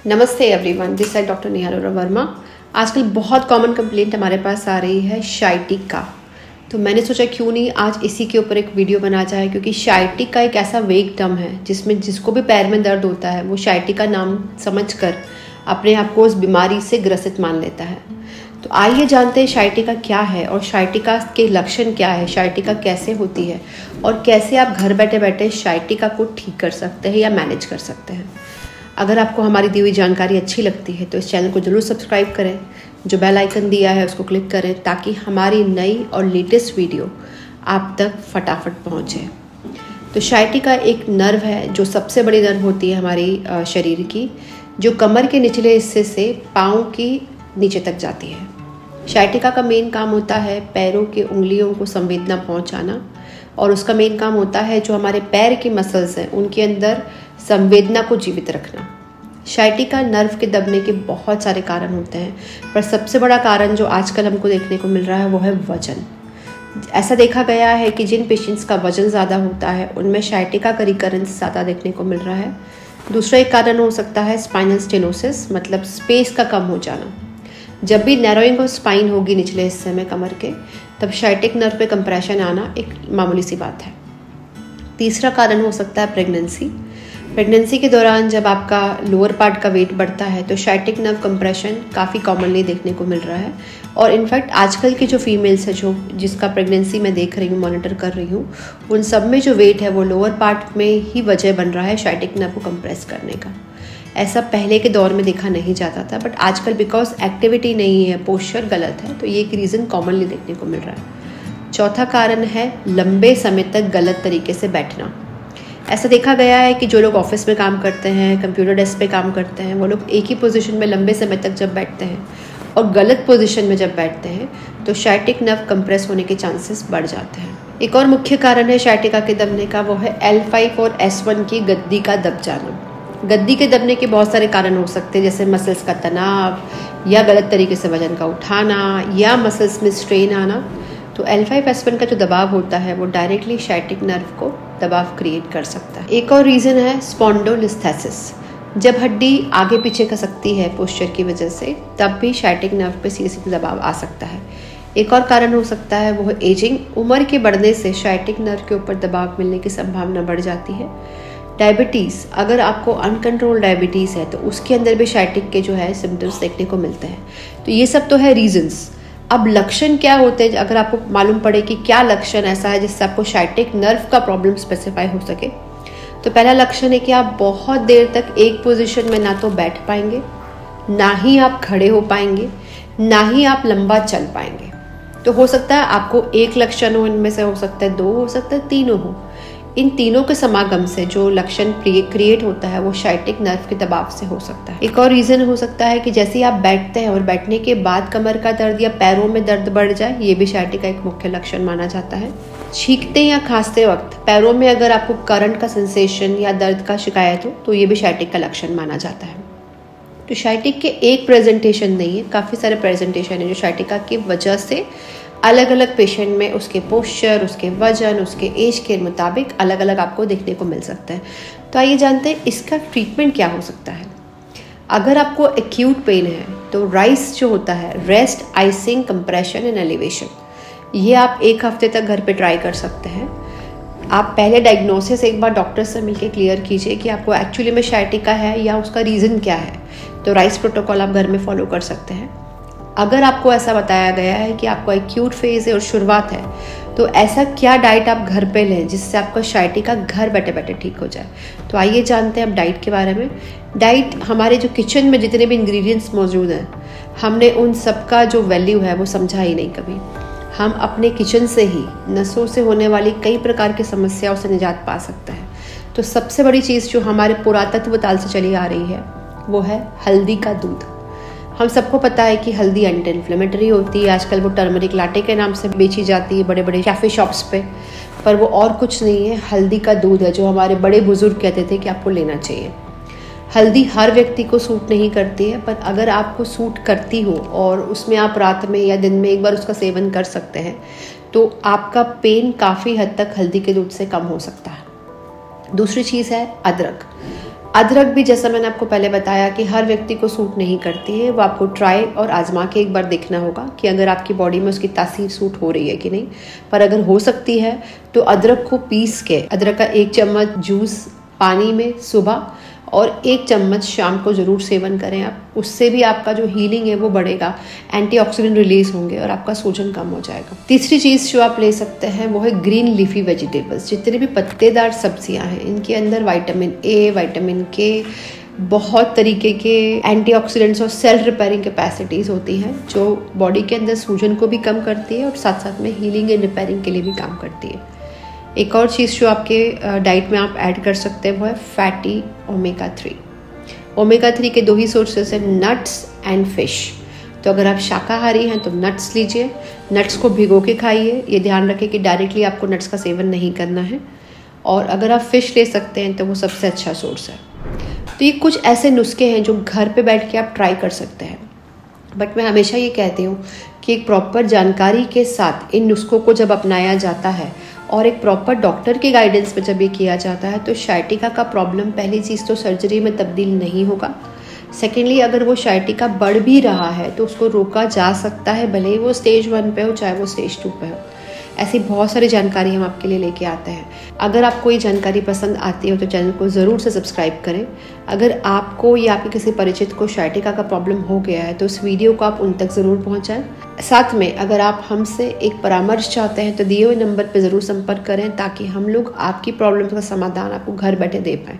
नमस्ते everyone, this है doctor Neha Arora Verma. आजकल बहुत कॉमन कंप्लेंट हमारे पास आ रही है शाइटिका। तो मैंने सोचा क्यों नहीं आज इसी के ऊपर एक वीडियो बना जाए, क्योंकि शाइटिका एक ऐसा वेग टर्म है जिसमें जिसको भी पैर में दर्द होता है वो शाइटिका नाम समझकर अपने आप को उस बीमारी से ग्रसित मान लेता है। तो आइए जानते हैं शाइटिका क्या है और शाइटिका के लक्षण क्या है, शाइटिका कैसे होती है और कैसे आप घर बैठे बैठे शाइटिका को ठीक कर सकते हैं या मैनेज कर सकते हैं। अगर आपको हमारी दी हुई जानकारी अच्छी लगती है तो इस चैनल को जरूर सब्सक्राइब करें, जो बेल आइकन दिया है उसको क्लिक करें ताकि हमारी नई और लेटेस्ट वीडियो आप तक फटाफट पहुंचे। तो शाइटिका एक नर्व है जो सबसे बड़ी नर्व होती है हमारी शरीर की, जो कमर के निचले हिस्से से पाँव की नीचे तक जाती है। शाइटिका का मेन काम होता है पैरों के उंगलियों को संवेदना पहुंचाना, और उसका मेन काम होता है जो हमारे पैर की मसल्स हैं उनके अंदर संवेदना को जीवित रखना। शाइटिका नर्व के दबने के बहुत सारे कारण होते हैं, पर सबसे बड़ा कारण जो आजकल हमको देखने को मिल रहा है वो है वजन। ऐसा देखा गया है कि जिन पेशेंट्स का वजन ज़्यादा होता है उनमें शाइटिका का रिकरेंस ज़्यादा देखने को मिल रहा है। दूसरा एक कारण हो सकता है स्पाइनल स्टेनोसिस, मतलब स्पेस का कम हो जाना। जब भी नैरोइंग ऑफ स्पाइन होगी निचले हिस्से में कमर के, तब शाइटिक नर्व पे कंप्रेशन आना एक मामूली सी बात है। तीसरा कारण हो सकता है प्रेगनेंसी के दौरान जब आपका लोअर पार्ट का वेट बढ़ता है तो शाइटिक नर्व कंप्रेशन काफ़ी कॉमनली देखने को मिल रहा है। और इनफैक्ट आजकल की जो फीमेल्स है जो जिसका प्रेगनेंसी मैं देख रही हूँ, मॉनिटर कर रही हूँ, उन सब में जो वेट है वो लोअर पार्ट में ही वजह बन रहा है शाइटिक नर्व को कंप्रेस करने का। ऐसा पहले के दौर में देखा नहीं जाता था, बट आजकल बिकॉज एक्टिविटी नहीं है, पोस्चर गलत है, तो ये एक रीज़न कॉमनली देखने को मिल रहा है। चौथा कारण है लंबे समय तक गलत तरीके से बैठना। ऐसा देखा गया है कि जो लोग ऑफिस में काम करते हैं, कंप्यूटर डेस्क पे काम करते हैं, वो लोग एक ही पोजीशन में लंबे समय तक जब बैठते हैं और गलत पोजीशन में जब बैठते हैं तो शाइटिक नर्व कंप्रेस होने के चांसेस बढ़ जाते हैं। एक और मुख्य कारण है शाइटिका के दबने का, वो है L5 और S1 की गद्दी का दब जाना। गद्दी के दबने के बहुत सारे कारण हो सकते हैं, जैसे मसल्स का तनाव या गलत तरीके से वजन का उठाना या मसल्स में स्ट्रेन आना। तो L5 S1 का जो दबाव होता है वो डायरेक्टली शाइटिक नर्व को दबाव क्रिएट कर सकता है। एक और रीज़न है स्पॉन्डोलिस्थेसिस। जब हड्डी आगे पीछे खसकती है पोस्चर की वजह से, तब भी शाइटिक नर्व पे सीधे दबाव आ सकता है। एक और कारण हो सकता है वो है एजिंग। उम्र के बढ़ने से शाइटिक नर्व के ऊपर दबाव मिलने की संभावना बढ़ जाती है। डायबिटीज़, अगर आपको अनकंट्रोल डायबिटीज़ है तो उसके अंदर भी शाइटिक के जो है सिम्टम्स देखने को मिलते हैं। तो ये सब तो है रीजंस। अब लक्षण क्या होते हैं, अगर आपको मालूम पड़े कि क्या लक्षण ऐसा है जिससे आपको शाइटिक नर्व का प्रॉब्लम स्पेसिफाई हो सके, तो पहला लक्षण है कि आप बहुत देर तक एक पोजीशन में ना तो बैठ पाएंगे, ना ही आप खड़े हो पाएंगे, ना ही आप लंबा चल पाएंगे। तो हो सकता है आपको एक लक्षण हो, इनमें से हो सकता है 2, हो सकता है 3 हो। इन तीनों के समागम से जो लक्षण क्रिएट होता है वो शाइटिक नर्व के दबाव से हो सकता है। एक और रीज़न हो सकता है कि जैसे ही आप बैठते हैं और बैठने के बाद कमर का दर्द या पैरों में दर्द बढ़ जाए, ये भी शाइटिक का एक मुख्य लक्षण माना जाता है। छींकते या खांसते वक्त पैरों में अगर आपको करंट का सेंसेशन या दर्द का शिकायत हो तो ये भी शाइटिक का लक्षण माना जाता है। तो शाइटिक के एक प्रेजेंटेशन नहीं है, काफ़ी सारे प्रेजेंटेशन है जो शाइटिका की वजह से अलग अलग पेशेंट में उसके पोस्चर, उसके वजन, उसके एज के मुताबिक अलग अलग आपको देखने को मिल सकता है। तो आइए जानते हैं इसका ट्रीटमेंट क्या हो सकता है। अगर आपको एक्यूट पेन है तो राइस जो होता है, rest, icing, compression and elevation, ये आप 1 हफ्ते तक घर पे ट्राई कर सकते हैं। आप पहले डायग्नोसिस एक बार डॉक्टर से मिलकर क्लियर कीजिए कि आपको एक्चुअली में शाइटिका है या उसका रीज़न क्या है। तो राइस प्रोटोकॉल आप घर में फॉलो कर सकते हैं। अगर आपको ऐसा बताया गया है कि आपको एक्यूट फेज है और शुरुआत है, तो ऐसा क्या डाइट आप घर पे लें जिससे आपका शाइटिका घर बैठे बैठे ठीक हो जाए। तो आइए जानते हैं अब डाइट के बारे में। डाइट, हमारे जो किचन में जितने भी इंग्रेडिएंट्स मौजूद हैं, हमने उन सब का जो वैल्यू है वो समझा ही नहीं कभी। हम अपने किचन से ही नसों से होने वाली कई प्रकार की समस्याओं से निजात पा सकते हैं। तो सबसे बड़ी चीज़ जो हमारे पुरातत्व काल से चली आ रही है वो है हल्दी का दूध। हम सबको पता है कि हल्दी एंटी इन्फ्लेमेटरी होती है। आजकल वो टर्मरिक लाटे के नाम से बेची जाती है बड़े बड़े कैफ़े शॉप्स पे, पर वो और कुछ नहीं है, हल्दी का दूध है जो हमारे बड़े बुजुर्ग कहते थे कि आपको लेना चाहिए। हल्दी हर व्यक्ति को सूट नहीं करती है, पर अगर आपको सूट करती हो और उसमें आप रात में या दिन में एक बार उसका सेवन कर सकते हैं तो आपका पेन काफ़ी हद तक हल्दी के दूध से कम हो सकता है। दूसरी चीज़ है अदरक। अदरक भी जैसा मैंने आपको पहले बताया कि हर व्यक्ति को सूट नहीं करती है, वो आपको ट्राई और आजमा के एक बार देखना होगा कि अगर आपकी बॉडी में उसकी तासीर सूट हो रही है कि नहीं। पर अगर हो सकती है तो अदरक को पीस के, अदरक का 1 चम्मच जूस पानी में सुबह और 1 चम्मच शाम को ज़रूर सेवन करें आप। उससे भी आपका जो हीलिंग है वो बढ़ेगा, एंटीऑक्सीडेंट रिलीज होंगे और आपका सूजन कम हो जाएगा। तीसरी चीज़ जो आप ले सकते हैं वो है ग्रीन लीफी वेजिटेबल्स। जितने भी पत्तेदार सब्जियां हैं इनके अंदर विटामिन ए, विटामिन के, बहुत तरीके के एंटीऑक्सीडेंट्स और सेल रिपेयरिंग कैपेसिटीज़ होती हैं जो बॉडी के अंदर सूजन को भी कम करती है और साथ साथ में हीलिंग एंड रिपेयरिंग के लिए भी काम करती है। एक और चीज़ जो आपके डाइट में आप ऐड कर सकते हैं वो है फैटी ओमेगा 3। ओमेगा 3 के 2 ही सोर्सेस हैं, नट्स एंड फिश। तो अगर आप शाकाहारी हैं तो नट्स लीजिए, नट्स को भिगो के खाइए। ये ध्यान रखें कि डायरेक्टली आपको नट्स का सेवन नहीं करना है। और अगर आप फिश ले सकते हैं तो वो सबसे अच्छा सोर्स है। तो ये कुछ ऐसे नुस्खे हैं जो घर पे बैठ के आप ट्राई कर सकते हैं। बट मैं हमेशा ये कहती हूँ कि एक प्रॉपर जानकारी के साथ इन नुस्खों को जब अपनाया जाता है और एक प्रॉपर डॉक्टर के गाइडेंस में जब ये किया जाता है तो शाइटिका का प्रॉब्लम पहली चीज़ तो सर्जरी में तब्दील नहीं होगा। सेकेंडली, अगर वो शाइटिका बढ़ भी रहा है तो उसको रोका जा सकता है, भले ही वो स्टेज 1 पे हो चाहे वो स्टेज 2 पे हो। ऐसी बहुत सारी जानकारी हम आपके लिए लेके आते हैं। अगर आपको ये जानकारी पसंद आती हो तो चैनल को ज़रूर से सब्सक्राइब करें। अगर आपको या आपके किसी परिचित को शाइटिका का प्रॉब्लम हो गया है तो इस वीडियो को आप उन तक ज़रूर पहुंचाएं। साथ में अगर आप हमसे एक परामर्श चाहते हैं तो दिए हुए नंबर पर ज़रूर संपर्क करें ताकि हम लोग आपकी प्रॉब्लम का समाधान आपको घर बैठे दे पाएँ।